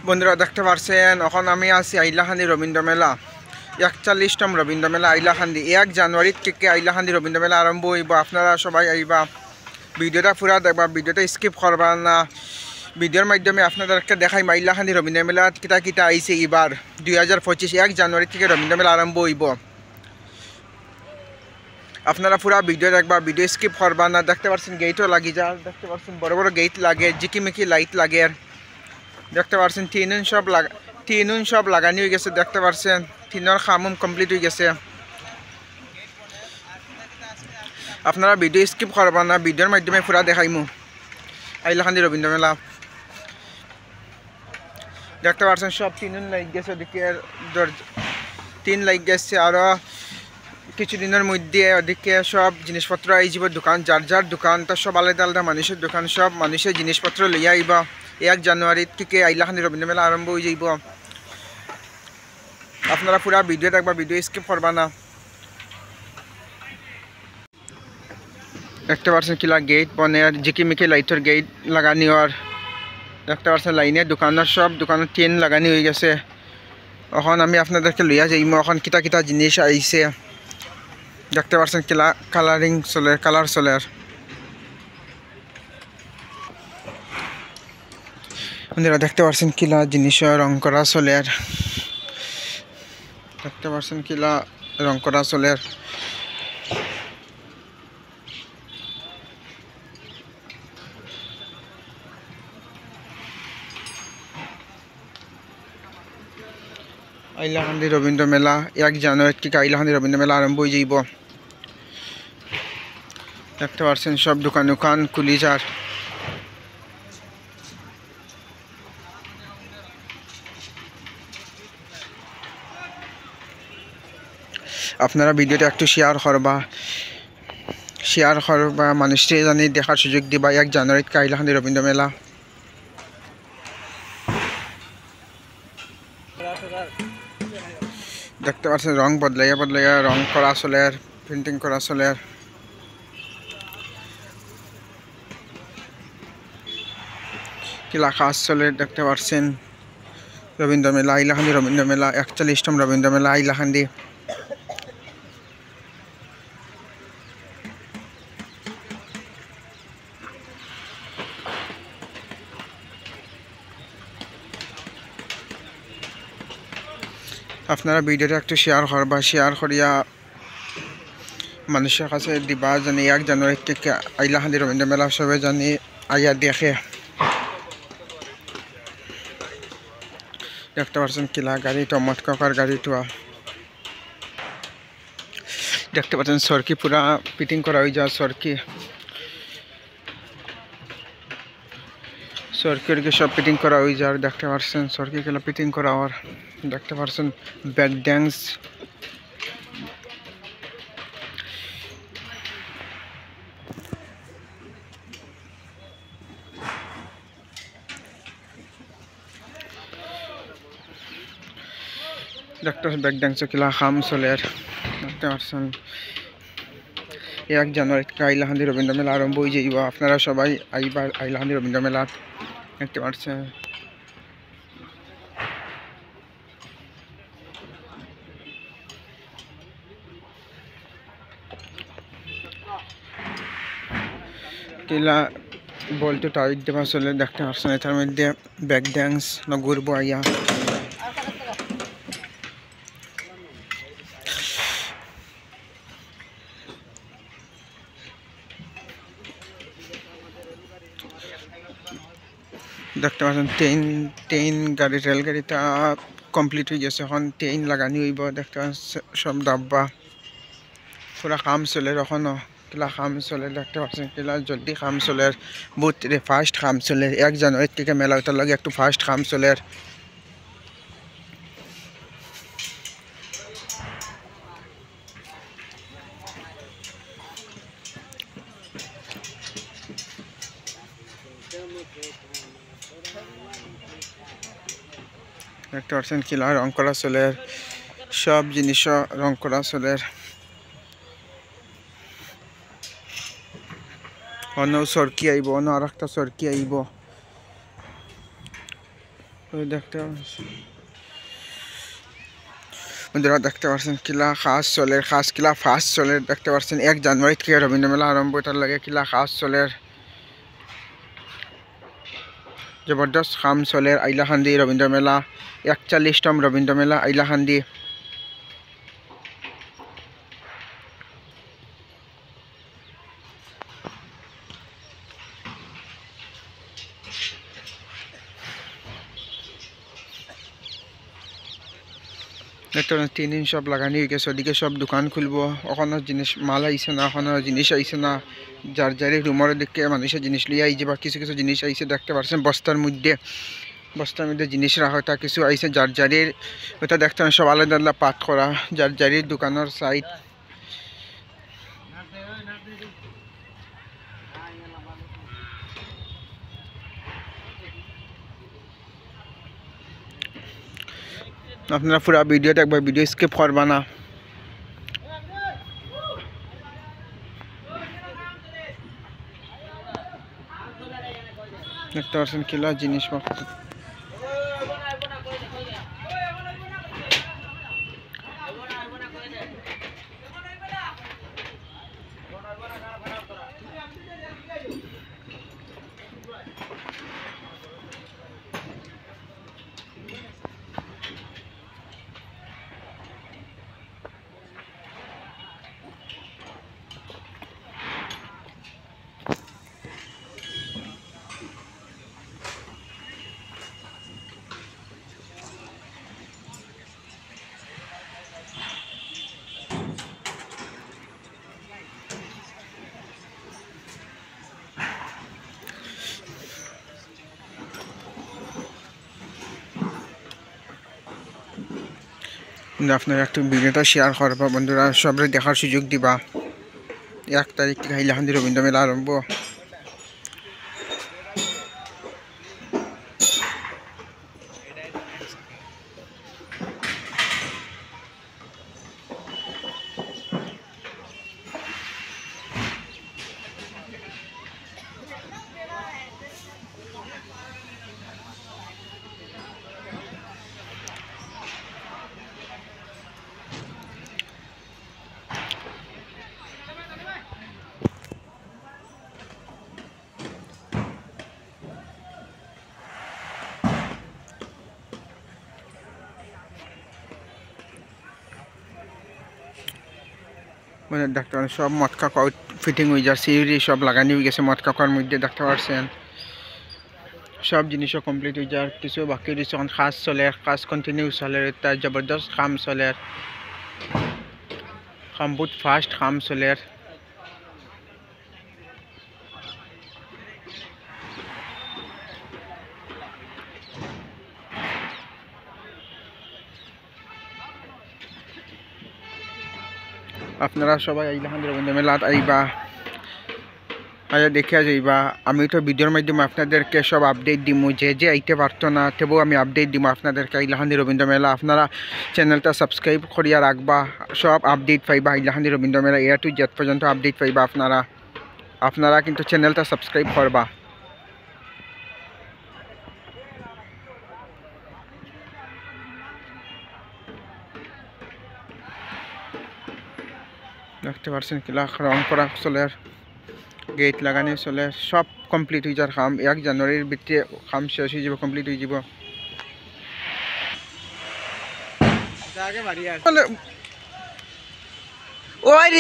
বন্ধুরা দেখতে পারছেন এখন আমি আছি আইলাখান্দি রবীন্দ্র মেলা ৪১তম রবীন্দ্র মেলা আইলাখান্দি ১ জানুয়ারি থেকে আইলাখান্দি রবীন্দ্র মেলা আরম্ভ হইব। আপনারা সবাই আইবা, ভিডিওটা পুরা দেখবা, ভিডিওটা স্কিপ করবা না। ভিডিওর মাধ্যমে আপনাদেরকে দেখাই আইলাখান্দি রবীন্দ্র মেলা কিতা কিতা আইছে এবার ২০২৫ ১ জানুয়ারি থেকে রবীন্দ্র মেলা আরম্ভ হইব। আপনারা পুরা ভিডিও দেখবা, ভিডিও স্কিপ করবা না। দেখতে পাচ্ছেন গেটও লাগি যা, দেখতে পাচ্ছেন বড় বড় গেট লাগে, জিকিমিকি লাইট লাগে। দেখতে পাচ্ছেন টিনুন সব লাগানি হয়ে গেছে। দেখতে পাচ্ছেন টিনের খামুম কমপ্লিট হয়ে গেছে। আপনারা ভিডিও স্কিপ করবা না, ভিডিওর মাধ্যমে পুরা দেখাইমু আইলাখান্দি রবীন্দ্র মেলা। দেখতে পাচ্ছেন সব টিনুন লাইট গেছে, ওদিকে টিন লাইট গেছে। আরও কিছুদিনের মধ্যে ওদিকে সব জিনিসপত্র আই যাব, দোকান যার যার দোকান তো সব আলাদা আলাদা মানুষের দোকান, সব মানুষের জিনিসপত্র লইয়া আইবা। ১ জানুয়ারি থেকে আইলাখান্দি রবীন্দ্র মেলা আরম্ভ হয়ে যাইব। আপনারা পুরা ভিডিও দেখবা, ভিডিও স্কিপ করবা না। দেখতে পাচ্ছেন কিলা গেট বনের জিকিমিকি লাইটের গেট লাগানি। আর দেখতে পাচ্ছেন লাইনে দোকানের সব দোকানের টিন লাগানি হয়ে গেছে। এখন আমি আপনাদেরকে লইয়া যাইম এখন কিতা কিতা জিনিস আইছে। দেখতে পাচ্ছেন কিলা কালারিং চলে, কালার চলের। আপনারা দেখতে পাচ্ছেন কিলা জিনিস রং করা চলের। দেখতে পাচ্ছেন কিলা রং করা চলের। আইলাখান্দি রবীন্দ্র মেলা ১ জানুয়ারি থেকে আইলাখান্দি রবীন্দ্র মেলা আরম্ভ হয়ে যাইব। দেখতে পাচ্ছেন সব দোকান খুলি যার। আপনারা ভিডিওটা একটু শেয়ার করবা, মানুষকে জানি দেখার সুযোগ দিবা ১ জানুয়ারি থেকে আইলাখান্দি রবীন্দ্র মেলা। দেখতে পাচ্ছেন রং বদলাইয়া রং করা চলের, পেন্টিং করা চলের। কিলা কাজ চলে। দেখতে পাচ্ছেন রবীন্দ্র মেলা আইলাখান্দি রবীন্দ্র মেলা ৪১তম রবীন্দ্র মেলা আইলাখান্দি। আপনারা ভিডিওটা একটু শেয়ার করবা, শেয়ার করিয়া মানুষের কাছে দিবা জানি ১ জানুয়ারি থেকে আইলাখান্দি রবীন্দ্র মেলা সবাই জানি আইয়া দেখে। দেখতে পাচ্ছেন কিলা গাড়ি টমট কাকার গাড়িটা। দেখতে পাচ্ছেন সরকি পুরা ফিটিং করা হয়ে যায়। সরকি সব ফিটিং করা হয়ে যায়। দেখতে পাচ্ছেন সরকি কিলা ফিটিং করা। আর দেখতে পাচ্ছেন ব্যাক ড্যান্স। দেখতে ব্যাক ড্যান্স কিলা খাম চলের। দেখতে পাচ্ছেন ১ জানুয়ারি থেকে আইলাখান্দি রবীন্দ্র মেলা আরম্ভ হয়ে যাইব। আপনারা সবাই আইবা আইলাখান্দি রবীন্দ্র মেলা। দেখতে পাচ্ছেন কিলা বলতো টাইট দেওয়া চলে। দেখতে পাচ্ছেন এটার মধ্যে ব্যাক ড্যান্স না ঘুরবো আইয়া। দেখতে পাচ্ছেন ট্রেন গাড়ি, রেলগাড়িটা কমপ্লিট হয়ে গেছে, এখন ট্রেন লাগানি হইব। দেখতে পাচ্ছেন সব ডাব্বা পুরা কাম চলে এখনো কিলা কাম চলে। দেখতে পাচ্ছেন কিলা জলদি কাম চলে, বহুত ফাস্ট কাম চলে। ১ জানুয়ারি থেকে মেলা ওটার লাগে একটু ফাস্ট কাম চলে। দেখতে পাচ্ছেন কিলা রং করা চলে, সব জিনিস রং করা চলে। অন্য সরকি আইব, অন্য আর একটা সরকি আইব। ওই দেখতে বন্ধুরা দেখতে পাচ্ছেন কিলা খাস চলের খাস কিলা ফার্স্ট চলের দেখতে পাচ্ছেন 1 জানুয়ারি থেকে রবীন্দ্র মেলা আরম্ভ এটার লাগে কিলা খাস চলের জবরদস্ত খাম চলের আইলাখান্দি রবীন্দ্র মেলা 41তম রবীন্দ্র মেলা আইলাখান্দি। তিন দিন সব লাগানি হয়ে গেছে, ওদিকে সব দোকান খুলবো, ওখানে জিনিস মাল আইছে না, ওখানে জিনিস আইছে না, যার যারি রুমের দিকে মানুষের জিনিস লিয়ে আইছে বা কিছু কিছু জিনিস আইছে দেখতে পাচ্ছেন বস্তার মধ্যে জিনিস রাখা তা কিছু আইছে যার জারির ওটা দেখতে সব আলাদা আলাদা পাত করা যার জারির দোকানের সাইড। আপনারা পুরা ভিডিও দেখবেন, ভিডিও স্কিপ করবা না। দেখতে পাচ্ছেন কিলা জিনিসপত্র আপনারা একটু ভিডিওটা শেয়ার করবা বন্ধুরা, সবাই দেখার সুযোগ দিবা। 1 তারিখ থেকে হাইলাকান্দি রবীন্দ্র মেলা আরম্ভ। মানে ডাক্তার সব মদ কাকা ফিটিং হয়ে যায়, সিঁড়ি সব লাগানি হয়ে গেছে মদ কাকার মধ্যে দেখতে পাচ্ছেন সব জিনিসও কমপ্লিট হয়ে যায়, কিছু বাকি রয়েছে। কাজ চলে, কাজ কন্টিনিউ চলে, তার জবরদস্ত কাম চলে, কাম বহুত ফাস্ট কাম চলে। আপনারা সবাই হাইলাকান্দি রবীন্দ্র মেলাত আইবা, আয়া দেখে যাইবা। আমি তো ভিডিওর মাধ্যমে আপনাদেরকে সব আপডেট দিমু, যে আইতে পারতো না তবুও আমি আপডেট দিমু আপনাদেরকে হাইলাকান্দি রবীন্দ্র মেলা। আপনারা চ্যানেলটা সাবস্ক্রাইব করিয়া রাখবা, সব আপডেট পাইবা হাইলাকান্দি রবীন্দ্র মেলা A to Z পর্যন্ত আপডেট পাইবা। আপনারা কিন্তু চ্যানেলটা সাবস্ক্রাইব করবা। দেখতে পাচ্ছেন কিলা রং করা চলে, গেট লাগানি চলে, সব কমপ্লিট হয়ে যার কাম 1 জানুয়ারির ভিতরে কাম শেষ হয়ে যাব, কমপ্লিট হয়ে যাব। ওই